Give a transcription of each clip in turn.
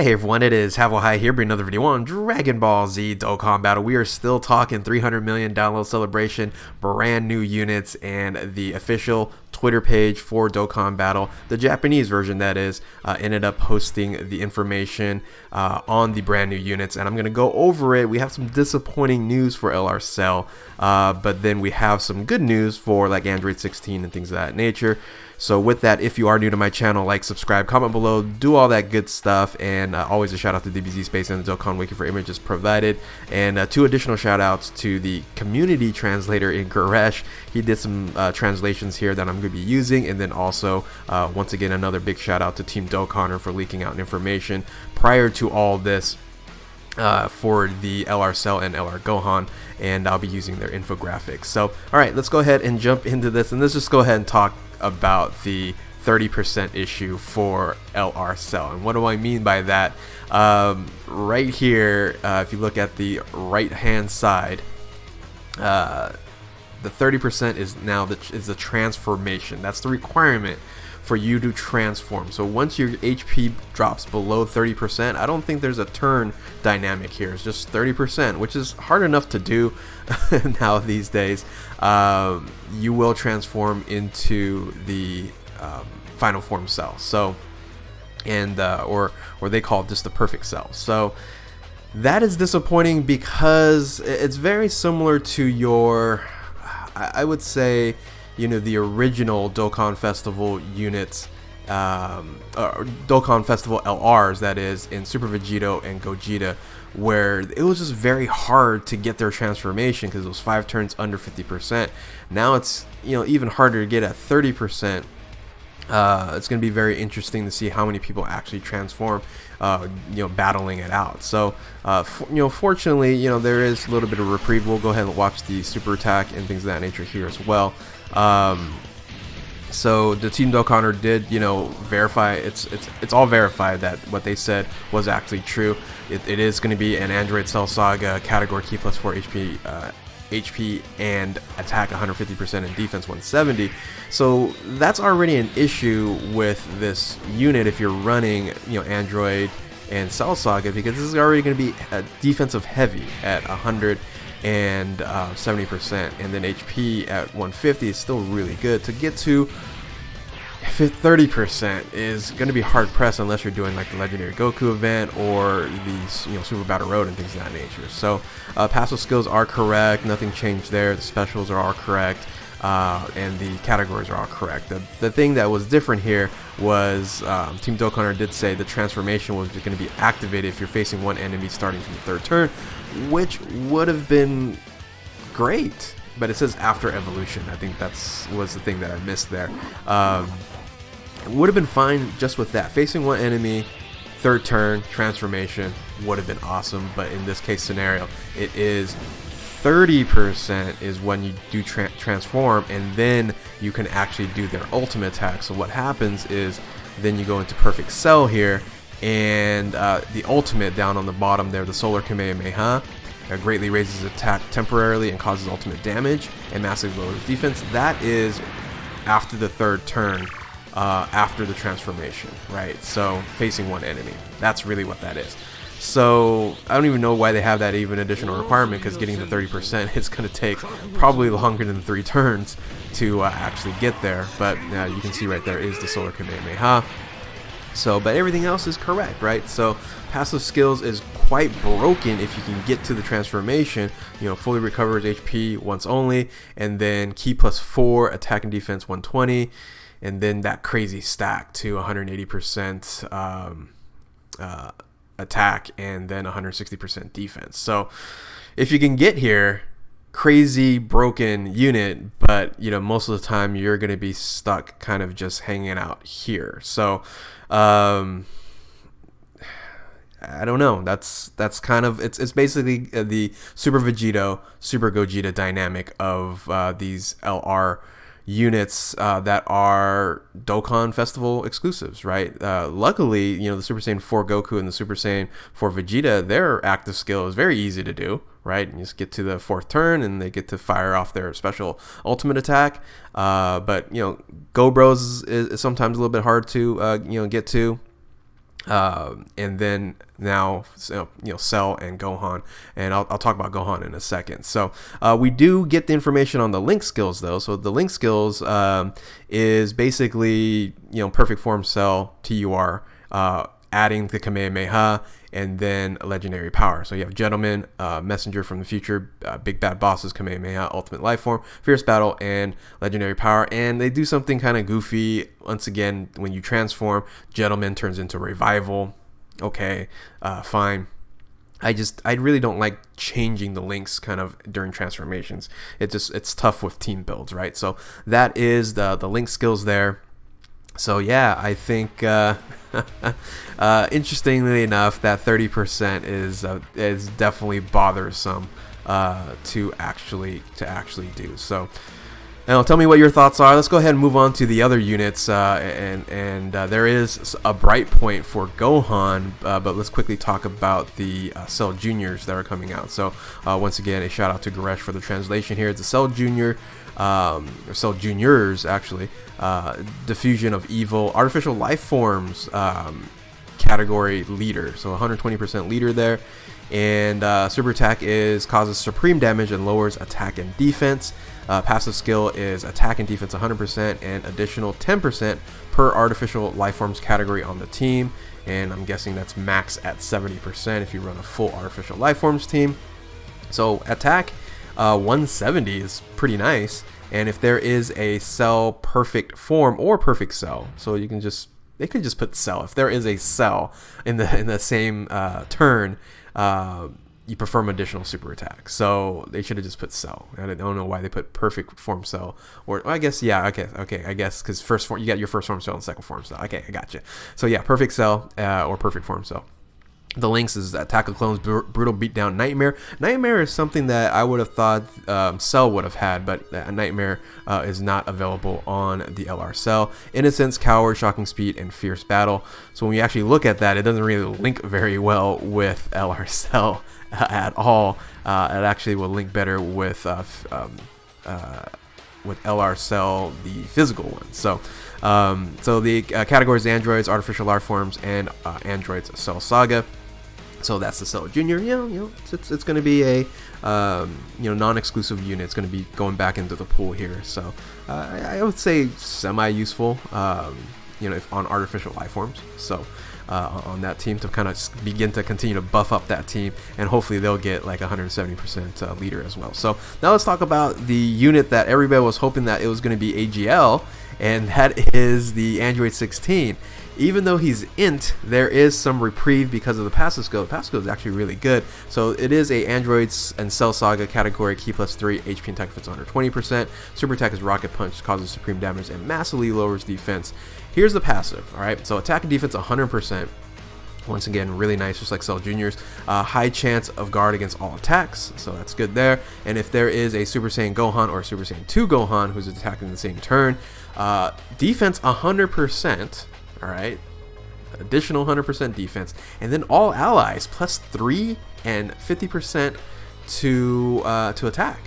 Hey everyone, it is High here, bringing another video on Dragon Ball Z Dokkan Battle. We are still talking $300 million download celebration, brand new units, and the official Twitter page for Dokkan Battle, the Japanese version that is, ended up posting the information on the brand new units, and I'm going to go over it. We have some disappointing news for LR Cell, but then we have some good news for like Android 16 and things of that nature. So with that, if you are new to my channel, like, subscribe, comment below, do all that good stuff, and always a shout out to DBZ Space and the Dokkan Wiki for images provided, and two additional shout outs to the community translator in Goresh. He did some translations here that I'm going to be using, and then also once again another big shout out to Team Dokkaner for leaking out information prior to all this for the LR Cell and LR Gohan, and I'll be using their infographics. So alright, let's go ahead and jump into this, and let's just go ahead and talk about the 30% issue for LR Cell. And what do I mean by that? Right here, if you look at the right hand side, the 30% is now the transformation. That's the requirement for you to transform. So once your HP drops below 30%, I don't think there's a turn dynamic here. It's just 30%, which is hard enough to do now these days. You will transform into the final form cell. So, and or they call it just the perfect cell. So that is disappointing because it's very similar to your, I would say, you know, the original Dokkan Festival units, Dokkan Festival LRs, that is, in Super Vegito and Gogeta, where it was just very hard to get their transformation because it was 5 turns under 50%. Now it's, you know, even harder to get at 30%. It's going to be very interesting to see how many people actually transform, you know, battling it out. So, you know, fortunately, you know, there is a little bit of reprieve. We'll go ahead and watch the super attack and things of that nature here as well. So the Team Dokkaner did, you know, verify, it's all verified that what they said was actually true. It is going to be an Android Cell Saga category key plus 4 HP and attack 150% and defense 170. So that's already an issue with this unit if you're running, you know, Android and Cell Saga, because this is already going to be a defensive heavy at 170%, and then HP at 150 is still really good. To get to 30% is going to be hard pressed unless you're doing like the Legendary Goku event or the, you know, Super Battle Road and things of that nature. So passive skills are correct, nothing changed there. The specials are all correct, and the categories are all correct. The thing that was different here was Team Dokkaner did say the transformation was going to be activated if you're facing one enemy starting from the third turn, which would have been great, but it says after evolution. I think was the thing that I missed there. It would have been fine just with that. Facing one enemy, third turn, transformation would have been awesome, but in this case scenario, it is 30% is when you do transform, and then you can actually do their ultimate attack. So what happens is then you go into perfect cell here, and the ultimate down on the bottom there, the Solar Kamehameha, greatly raises attack temporarily and causes ultimate damage and massively lowers defense. That is after the third turn, after the transformation, right? So facing one enemy, that's really what that is. So I don't even know why they have that even additional requirement, because getting the 30% is going to take probably longer than 3 turns to actually get there. But you can see right there is the Solar Kamehameha. So, but everything else is correct, right? So passive skills is quite broken if you can get to the transformation. You know, fully recovers HP once only, and then key plus 4, attack and defense 120, and then that crazy stack to 180% attack and then 160% defense. So if you can get here, crazy broken unit, but you know, most of the time you're going to be stuck kind of just hanging out here. So I don't know, that's kind of, it's basically the Super Vegito, Super Gogeta dynamic of these LR units that are Dokkan Festival exclusives, right? Luckily, you know, the Super Saiyan 4 Goku and the Super Saiyan 4 Vegeta, their active skill is very easy to do, right? And you just get to the 4th turn and they get to fire off their special ultimate attack. But, you know, Go Bros is sometimes a little bit hard to, you know, get to. And then now, Cell and Gohan, and I'll talk about Gohan in a second. So we do get the information on the link skills though. So the link skills is basically perfect form Cell, TUR, adding the Kamehameha, and then a legendary power. So you have Gentleman, Messenger from the Future, Big Bad Bosses, Kamehameha, Ultimate Life Form, Fierce Battle, and legendary power. And they do something kind of goofy. Once again, when you transform, Gentleman turns into Revival. Okay, fine. I really don't like changing the links kind of during transformations. It's tough with team builds, right? So that is the link skills there. So yeah, I think interestingly enough, that 30% is definitely bothersome to actually do. So now tell me what your thoughts are. Let's go ahead and move on to the other units, and there is a bright point for Gohan, but let's quickly talk about the Cell Juniors that are coming out. So once again, a shout out to Goresh for the translation here. It's a Cell Junior, or Cell Juniors actually, Diffusion of Evil, Artificial Life Forms category leader. So 120% leader there. And super attack causes supreme damage and lowers attack and defense. Passive skill is attack and defense 100% and additional 10% per artificial life forms category on the team. And I'm guessing that's max at 70% if you run a full artificial life forms team. So attack 170 is pretty nice. And if there is a Cell perfect form or perfect Cell, so they could just put Cell. If there is a Cell in the same turn, you perform additional super attack. So they should have just put Cell. I don't know why they put perfect form Cell, or I guess okay. I guess because first form, you got your first form Cell and second form Cell. Okay, I got you. So yeah, perfect Cell or perfect form Cell. The links is Attack of Clones, Brutal Beatdown, Nightmare. Nightmare is something that I would have thought Cell would have had, but Nightmare is not available on the LR Cell. Innocence, Coward, Shocking Speed, and Fierce Battle. So when you actually look at that, it doesn't really link very well with LR Cell at all. It actually will link better with LR Cell, the physical one. So the categories: androids, artificial life forms, and androids Cell Saga. So that's the Cell Junior. It's going to be a non-exclusive unit. It's going to be going back into the pool here. So I would say semi-useful. If on artificial life forms. So on that team to kind of begin to continue to buff up that team, and hopefully they'll get like 170% leader as well. So now let's talk about the unit that everybody was hoping that it was going to be AGL, and that is the Android 16. Even though he's int, there is some reprieve because of the passive skill. The passive skill is actually really good. So it is a Androids and Cell Saga category, Key +3, HP and attack defense 120%. Super attack is Rocket Punch, causes supreme damage and massively lowers defense. Here's the passive, alright? So attack and defense 100%. Once again, really nice, just like Cell Juniors. High chance of guard against all attacks, so that's good there. And if there is a Super Saiyan Gohan or Super Saiyan 2 Gohan who's attacking the same turn, defense 100%. All right, additional 100% defense, and then all allies +3 and 50% to attack.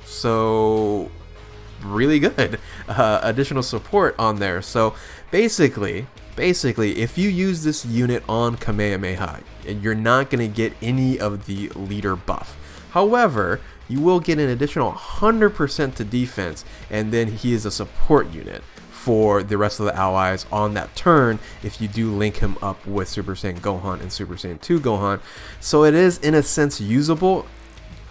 So really good additional support on there. So basically, if you use this unit on Kamehameha, you're not going to get any of the leader buff. However, you will get an additional 100% to defense, and then he is a support unit for the rest of the allies on that turn if you do link him up with Super Saiyan Gohan and Super Saiyan 2 Gohan. So it is in a sense usable.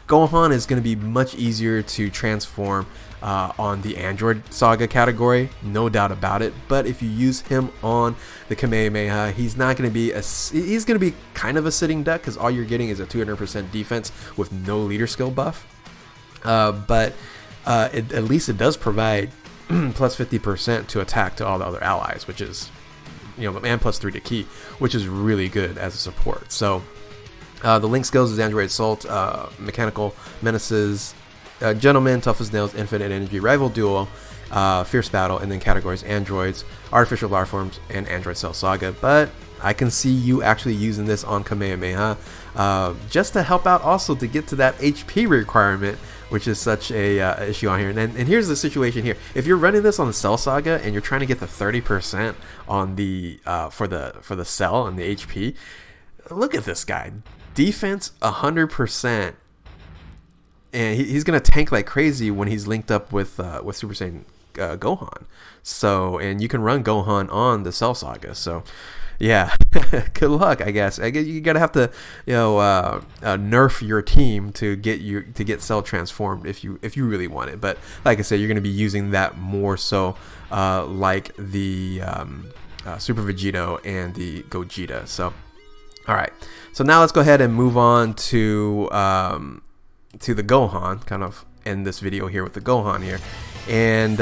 Gohan is going to be much easier to transform on the Android Saga category, no doubt about it. But if you use him on the Kamehameha, he's not going to be he's going to be kind of a sitting duck, because all you're getting is a 200% defense with no leader skill buff. But at least it does provide plus 50% to attack to all the other allies, which is, and +3 to key, which is really good as a support. So the link skills is Android Assault, Mechanical Menaces, Gentleman, Tough as Nails, Infinite Energy, Rival Duo, Fierce Battle, and then categories Androids, Artificial Life Forms, and Android Cell Saga. But I can see you actually using this on Kamehameha just to help out, also to get to that HP requirement which is such a issue on here. And here's the situation here: if you're running this on the Cell Saga and you're trying to get the 30% on the for the Cell and the HP, look at this guy. Defense 100%, and he's gonna tank like crazy when he's linked up with Super Saiyan Gohan. So, and you can run Gohan on the Cell Saga. So, yeah, good luck. I guess you gotta have to nerf your team to get Cell transformed if you really want it. But like I said, you're gonna be using that more so like the Super Vegito and the Gogeta. So. All right, so now let's go ahead and move on to the Gohan. Kind of end this video here with the Gohan here, and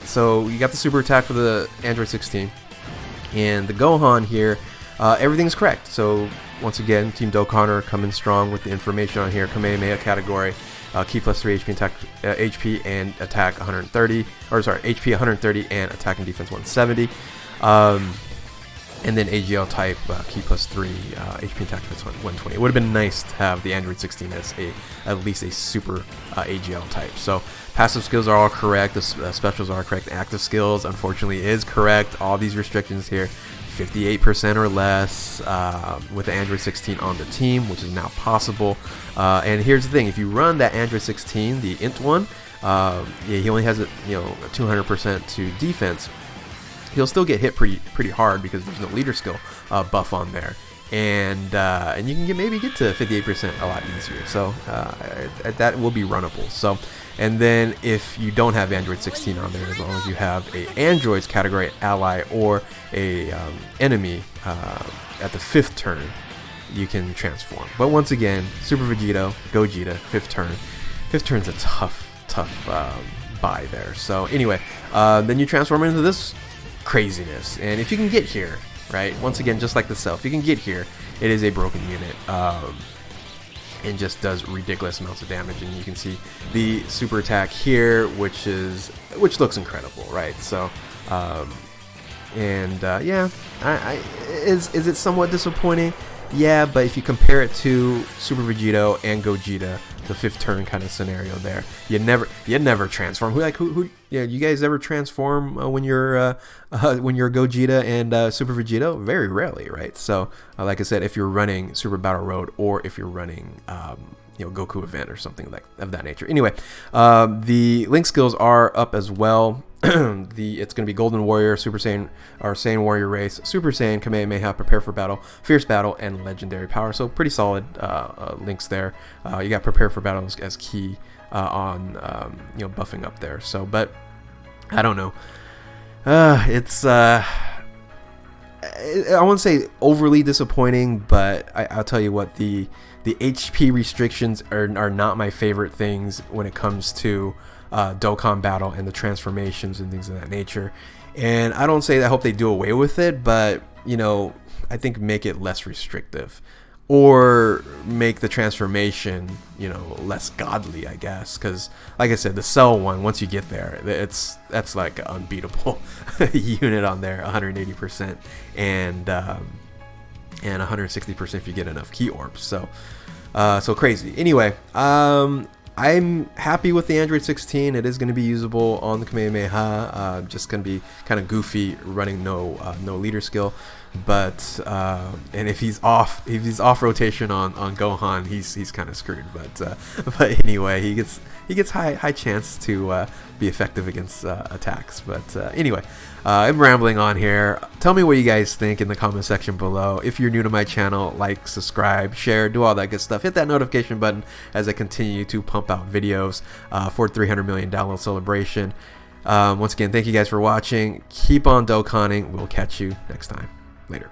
so you got the super attack for the Android 16, and the Gohan here, everything's correct. So once again, Team Dokkan are coming strong with the information on here. Kamehameha category, Ki plus 3 HP, attack, HP and attack 130, or sorry, HP 130 and attack and defense 170. And then AGL type, Ki plus 3, HP attack defense 120. It would have been nice to have the Android 16 as at least a super AGL type. So passive skills are all correct, the specials are correct, active skills unfortunately is correct. All these restrictions here, 58% or less with the Android 16 on the team, which is now possible. And here's the thing: if you run that Android 16, the int one, yeah, he only has a 200% to defense. He'll still get hit pretty hard because there's no leader skill buff on there, and you can maybe get to 58% a lot easier. So that will be runnable. So, and then if you don't have Android 16 on there, as long as you have a Android's category ally or a enemy at the 5th turn, you can transform. But once again, Super Vegito, Gogeta, 5th turn. 5th turn's a tough buy there. So anyway, then you transform into this craziness, and if you can get here, right, once again, just like the Cell, if you can get here, it is a broken unit, and just does ridiculous amounts of damage. And you can see the super attack here, which looks incredible, right? So yeah, is it somewhat disappointing? Yeah, but if you compare it to Super Vegito and Gogeta, the 5th turn kind of scenario there, you never transform. Who you guys ever transform when you're Gogeta and Super Vegito? Very rarely, right? So like I said, if you're running Super Battle Road or if you're running Goku event or something like of that nature. Anyway, the link skills are up as well. It's going to be Golden Warrior, Super Saiyan, or Saiyan Warrior Race, Super Saiyan, Kamehameha, Prepare for Battle, Fierce Battle, and Legendary Power. So pretty solid links there. You got Prepare for Battle as key on buffing up there. So, but I don't know. It's I won't say overly disappointing, but I'll tell you what, the HP restrictions are not my favorite things when it comes to Dokkan Battle and the transformations and things of that nature. And I don't say that I hope they do away with it, but I think make it less restrictive, or make the transformation less godly, I guess, because like I said, the Cell one, once you get there, that's like an unbeatable unit on there, 180% and 160% if you get enough key orbs. So crazy. Anyway, I'm happy with the Android 16. It is going to be usable on the Kamehameha. Just going to be kind of goofy running no leader skill, but and if he's off rotation on Gohan, he's kind of screwed. But anyway, he gets high chance to be effective against attacks. But anyway, I'm rambling on here. Tell me what you guys think in the comment section below. If you're new to my channel, like, subscribe, share, do all that good stuff. Hit that notification button as I continue to pump out videos for $300 million download celebration. Once again, thank you guys for watching. Keep on Dokkaning. We'll catch you next time. Later.